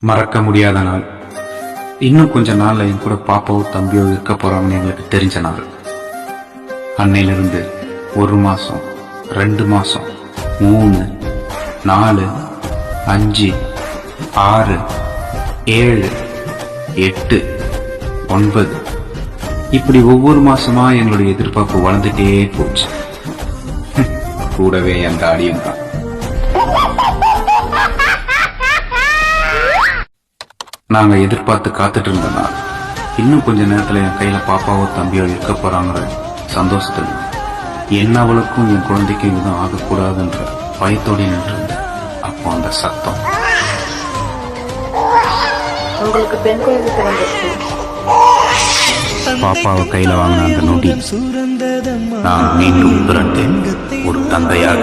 மறக்க முடியாத நாள். இன்னும் கொஞ்ச நாள்ல என் கூட பாப்பாவோ தம்பியோ இருக்க போறாங்கன்னு எங்களுக்கு தெரிஞ்ச நாள். அன்னையிலிருந்து 1 மாசம், 2 மாசம், 3, 4, 5, 6, 7, 8, 9 இப்படி ஒவ்வொரு மாசமா எங்களுடைய எதிர்பார்ப்பு வளர்ந்துட்டே போச்சு. கூடவே என் தாடியும் தான். நாங்க எதிர்பார்த்து காத்துட்டு இருந்தோம்னா இன்னும் கொஞ்ச நேரத்துல என் கையில பாப்பாவோ தம்பியோ இருக்க போறாங்கிற சந்தோஷத்துல என்ன அவளுக்கும் என் குழந்தைக்கும் எதுவும் ஆகக்கூடாதுன்ற பயத்தோடு நின்று இருந்தேன். அப்போ அந்த சத்தம், உங்களுக்கு பெண் குழந்தை பிறந்துச்சு. பாப்பாவை கையில வாங்கின அந்த நொடி நான் மீண்டும் பிறந்தேன் ஒரு தந்தையாக.